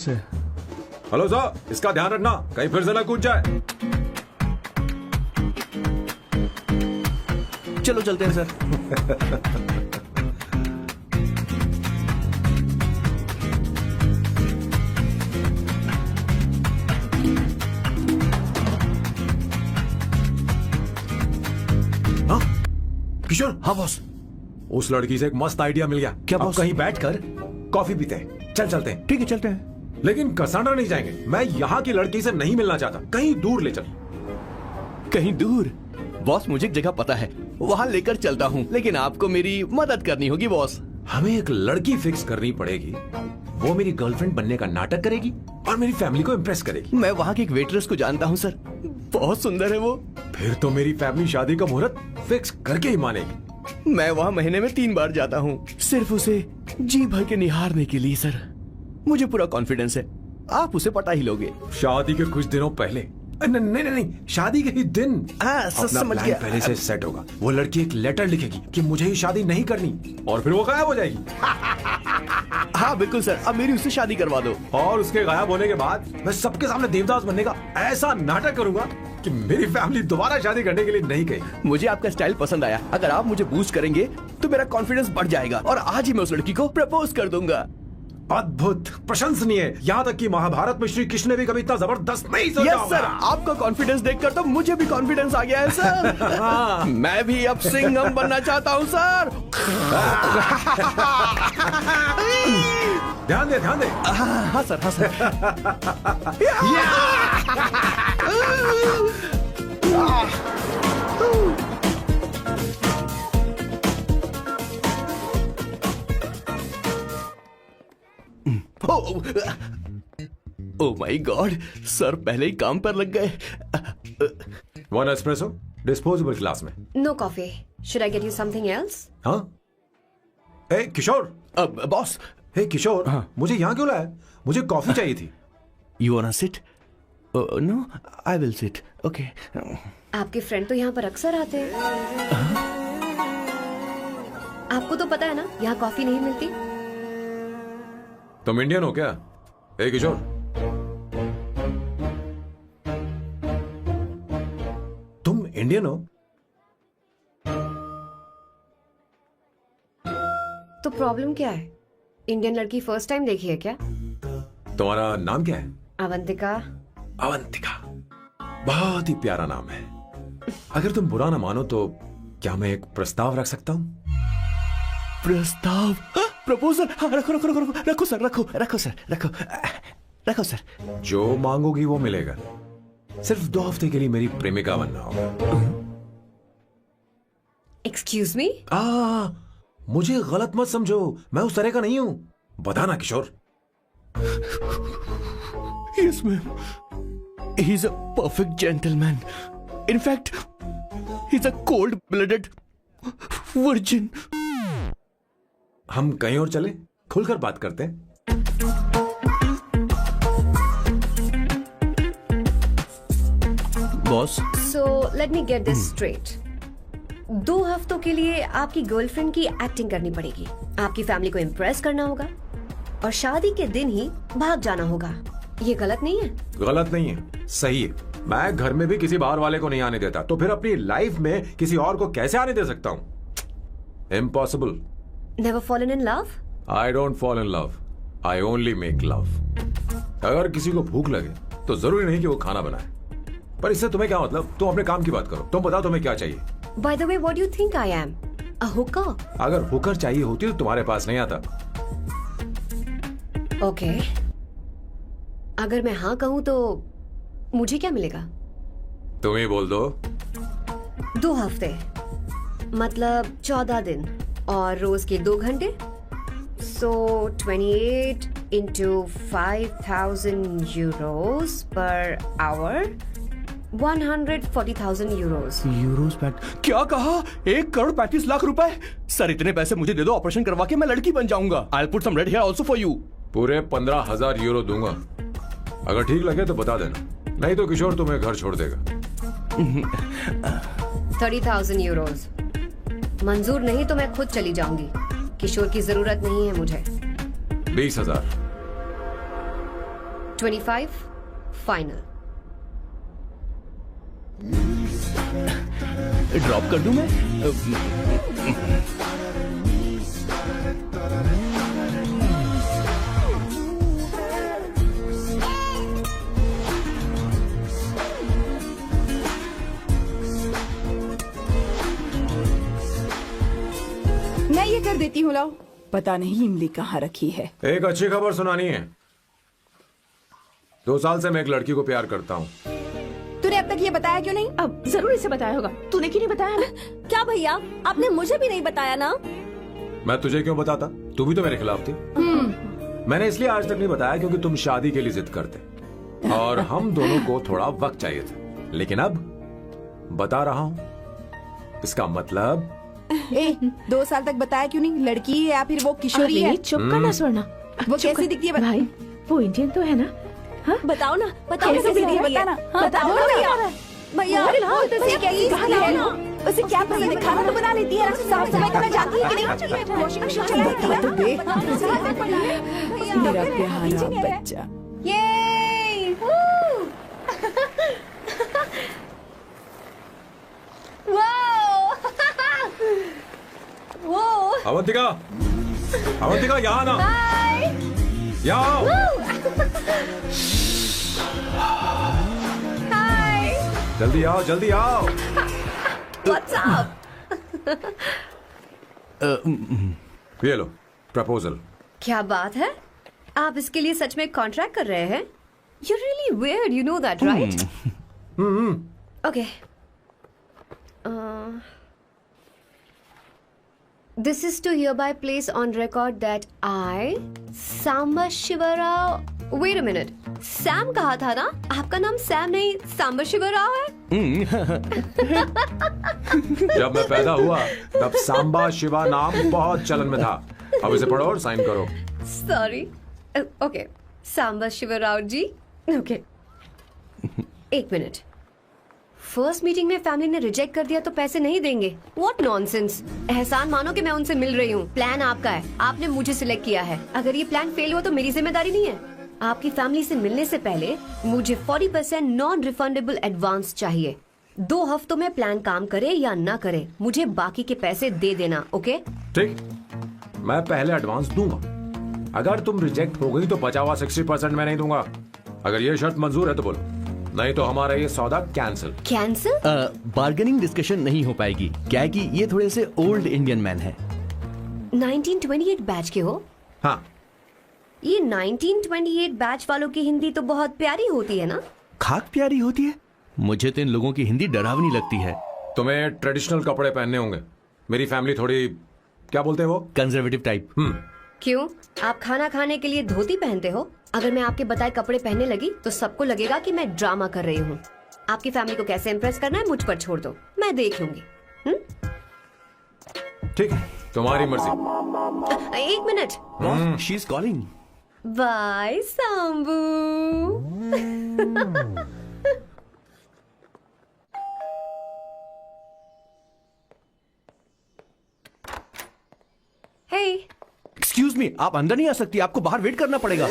से। Hello sir, इसका ध्यान रखना कहीं फिर से ना कूद जाए। चलो चलते हैं सर। किशोर। हाँ बॉस। उस लड़की से एक मस्त आइडिया मिल गया। क्या अब बॉस? कहीं बैठकर कॉफी पीते हैं। चलते हैं। ठीक है चलते हैं। लेकिन कसांड्रा नहीं जाएंगे। मैं यहाँ की लड़की से नहीं मिलना चाहता। कहीं दूर ले चल। कहीं दूर? बॉस मुझे एक जगह पता है, वहाँ लेकर चलता हूँ, लेकिन आपको मेरी मदद करनी होगी बॉस। हमें एक लड़की फिक्स करनी पड़ेगी। वो मेरी गर्लफ्रेंड बनने का नाटक करेगी और मेरी फैमिली को इम्प्रेस करेगी। मैं वहाँ की एक वेट्रेस को जानता हूँ सर, बहुत सुंदर है वो। फिर तो मेरी फैमिली शादी का मुहूर्त फिक्स करके ही मानेगी। मैं वहाँ महीने में 3 बार जाता हूँ, सिर्फ उसे जी भर के निहारने के लिए सर। मुझे पूरा कॉन्फिडेंस है आप उसे पटा ही लोगे। शादी के कुछ दिनों पहले। नहीं, शादी के ही दिन अपना समझ प्लान गया। पहले से सेट होगा। वो लड़की एक लेटर लिखेगी कि मुझे ही शादी नहीं करनी, और फिर वो गायब हो जाएगी। हाँ बिल्कुल सर, अब मेरी उससे शादी करवा दो। और उसके गायब होने के बाद मैं सबके सामने देवदास बनने का ऐसा नाटक करूंगा कि मेरी फैमिली दोबारा शादी करने के लिए नहीं कही। मुझे आपका स्टाइल पसंद आया। अगर आप मुझे बूस्ट करेंगे तो मेरा कॉन्फिडेंस बढ़ जाएगा और आज ही मैं उस लड़की को प्रपोज कर दूंगा। अद्भुत, प्रशंसनीय। यहाँ तक कि महाभारत में श्री कृष्ण ने भी कभी इतना जबरदस्त नहीं सोचा यस सर, आपका कॉन्फिडेंस देखकर तो मुझे भी कॉन्फिडेंस आ गया है सर। मैं भी अब सिंघम बनना चाहता हूँ सर। ध्यान दे। हाँ सर, हाँ sir. Oh my God, sir पहले ही काम पर लग गए। 1 एस्प्रेसो डिस्पोजेबल ग्लास में। No coffee. Should I get you something else? हाँ। ए किशोर। बॉस। हे किशोर, मुझे यहाँ क्यों लाया? मुझे कॉफी चाहिए थी। You wanna sit? No, I will sit. Okay. आपके फ्रेंड तो यहाँ पर अक्सर आते हैं। आपको तो पता है ना, यहाँ कॉफी नहीं मिलती। तुम इंडियन हो क्या? हे किशोर, तुम इंडियन हो? तो प्रॉब्लम क्या है? इंडियन लड़की फर्स्ट टाइम देखी है क्या? तुम्हारा नाम क्या है? अवंतिका। अवंतिका, बहुत ही प्यारा नाम है। अगर तुम बुरा ना मानो तो क्या मैं एक प्रस्ताव रख सकता हूँ? प्रस्ताव? प्रपोजल? हाँ, रखो सर। जो मांगोगी वो मिलेगा। सिर्फ 2 हफ्ते के लिए मेरी प्रेमिका बनना होगा। Excuse me? मुझे गलत मत समझो, मैं उस तरह का नहीं हूं। बताना किशोर। Yes, ma'am. He's a perfect gentleman. In fact, he's a cold-blooded virgin. हम कहीं और चले, खुलकर बात करते हैं। Boss, So let me get this straight. 2 हफ्तों के लिए आपकी गर्लफ्रेंड की एक्टिंग करनी पड़ेगी, आपकी फैमिली को इम्प्रेस करना होगा और शादी के दिन ही भाग जाना होगा। ये गलत नहीं है? गलत नहीं है, सही है। मैं घर में भी किसी बाहर वाले को नहीं आने देता, तो फिर अपनी लाइफ में किसी और को कैसे आने दे सकता हूँ? Impossible. Never fallen in love? I don't fall in love. I only make love. अगर किसी को भूख लगे तो जरूरी नहीं कि वो खाना बनाए। पर इससे तुम्हें क्या मतलब? तुम अपने काम की बात करो। तुम बताओ तुम्हें क्या चाहिए? By the way, what do you think I am? A hooker? अगर हुकर चाहिए होती तो तुम्हारे पास नहीं आता। Okay. अगर मैं हाँ कहूँ तो मुझे क्या मिलेगा? तुम ही बोल दो। 2 हफ्ते मतलब 14 दिन और रोज के 2 घंटे। So 28 into 5,000 euros per hour, 140,000 euros. Euros PAT? क्या कहा? 1,35,00,000 रुपए? सर इतने पैसे मुझे दे दो, ऑपरेशन करवा के मैं लड़की बन जाऊंगा। I'll put some red hair also for you. पूरे 15,000 यूरो दूंगा। अगर ठीक लगे तो बता देना, नहीं तो किशोर तुम्हें घर छोड़ देगा। 30,000 euros. मंजूर नहीं तो मैं खुद चली जाऊंगी। किशोर की जरूरत नहीं है मुझे। 20,000। 25 फाइनल। ड्रॉप कर दूं मैं? मैं ये कर देती हूँ, लाओ। पता नहीं इमली कहाँ रखी है। एक अच्छी खबर सुनानी है। 2 साल से मैं एक लड़की को प्यार करता हूँ। तूने अब तक ये बताया क्यों नहीं? अब जरूर इसे बताया होगा। तूने क्यों नहीं बताया हमें? क्या भैया, आपने मुझे भी नहीं बताया ना? मैं तुझे क्यों बताता? तू भी तो मेरे खिलाफ थी। मैंने इसलिए आज तक नहीं बताया क्योंकि तुम शादी के लिए जिद करते और हम दोनों को थोड़ा वक्त चाहिए था। लेकिन अब बता रहा हूँ। इसका मतलब 2 साल तक बताया क्यों नहीं? लड़की है या फिर वो किशोरी है? चुप करना स्वर्णा। वो कैसी दिखती है? भाई वो इंडियन तो है ना? हाँ? बताओ ना, बताओ कैसे दिखती है? भैया। बताना। हाँ, बताओ ना भैया। भैया, उसे क्या पसंद है ना? उसे क्या पसंद है? खाना तो बना लेती है ना? साफ सफाई करना जानती है कि नहीं? वॉशिंग मशीन चलाती है तो देख। मेरा प्यारा बच्चा। ये वो अवंतिका, अवंतिका यहाँ ना। यहाँ आओ। जल्दी आओ, जल्दी आओ। What's up? ये लो प्रपोजल। क्या बात है? आप इसके लिए सच में कॉन्ट्रैक्ट कर रहे हैं? You're really weird, you know that, right? Okay. This is to hereby place on record that I, Samba Shivarao. Wait a minute. Sam कहा था ना? आपका नाम सैम नहीं सांबर शिवराव है? जब मैं पैदा हुआ तब सांबा शिवा नाम बहुत चलन में था। अब इसे पढ़ो और साइन करो। सॉरी। ओके, सांबर शिवराव जी। ओके, एक मिनट। फर्स्ट मीटिंग में फैमिली ने रिजेक्ट कर दिया तो पैसे नहीं देंगे? What nonsense. एहसान मानो कि मैं उनसे मिल रही हूँ। प्लान आपका है, आपने मुझे सिलेक्ट किया है। अगर ये प्लान फेल हुआ तो मेरी जिम्मेदारी नहीं है। आपकी फैमिली से मिलने से पहले मुझे 40% नॉन रिफंडेबल एडवांस चाहिए। 2 हफ्तों में प्लान काम करे या ना करे, मुझे बाकी के पैसे दे देना। ओके? ठीक, मैं पहले एडवांस दूंगा। अगर तुम रिजेक्ट हो गई तो बचा हुआ 60% मैं नहीं दूंगा। अगर ये शर्त मंजूर है तो बोलो, नहीं तो हमारा ये सौदा कैंसिल। कैंसिल? बार्गेनिंग डिस्कशन नहीं हो पाएगी। क्या है कि ये थोड़े से ओल्ड इंडियन मैन है। 1928 बैच के हो? हाँ। ये 1928 बैच वालों की हिंदी तो बहुत प्यारी होती है ना? खाक प्यारी होती है? मुझे तो इन लोगों की हिंदी डरावनी लगती है। तुम्हें ट्रेडिशनल कपड़े पहनने होंगे। मेरी फैमिली थोड़ी, क्या बोलते हैं वो, कंजर्वेटिव टाइप। क्यों? आप खाना खाने के लिए धोती पहनते हो? अगर मैं आपके बताए कपड़े पहनने लगी तो सबको लगेगा कि मैं ड्रामा कर रही हूँ। आपकी फैमिली को कैसे इम्प्रेस करना है मुझ पर छोड़ दो, मैं देख लूंगी। ठीक है, तुम्हारी मर्जी। 1 minute. She is calling. Bye Sambu. Hey, excuse me, आप अंदर नहीं आ सकती, आपको बाहर वेट करना पड़ेगा।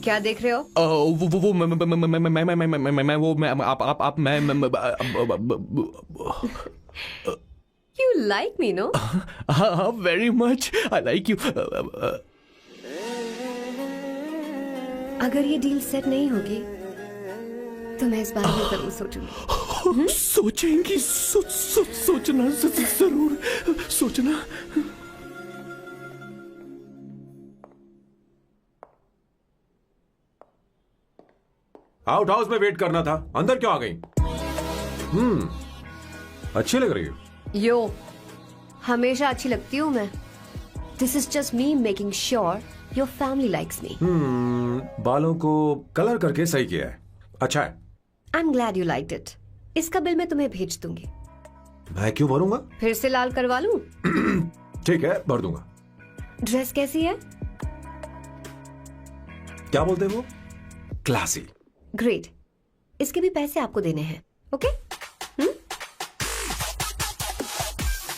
क्या देख रहे हो? वो मैं वो मैं आप मैं You like me, no? हाँ, very much. I like you. अगर ये डील सेट नहीं होगी तो मैं इस बारे में जरूर सोचूंगी। सोचेंगी, सोचना जरूर सोचना। आउट हाउस में वेट करना था, अंदर क्यों आ गई? अच्छी लग रही हो। यो, हमेशा अच्छी लगती हूँ मैं। This is just me making sure your family likes me. बालों को कलर करके सही किया है, अच्छा है। I am glad you liked it. इसका बिल मैं तुम्हें भेज दूंगी। मैं क्यों भरूंगा? फिर से लाल करवा लूं? ठीक है, भर दूंगा। ड्रेस कैसी है? क्या बोलते हैं वो? क्लासी। ग्रेट, इसके भी पैसे आपको देने हैं, ओके?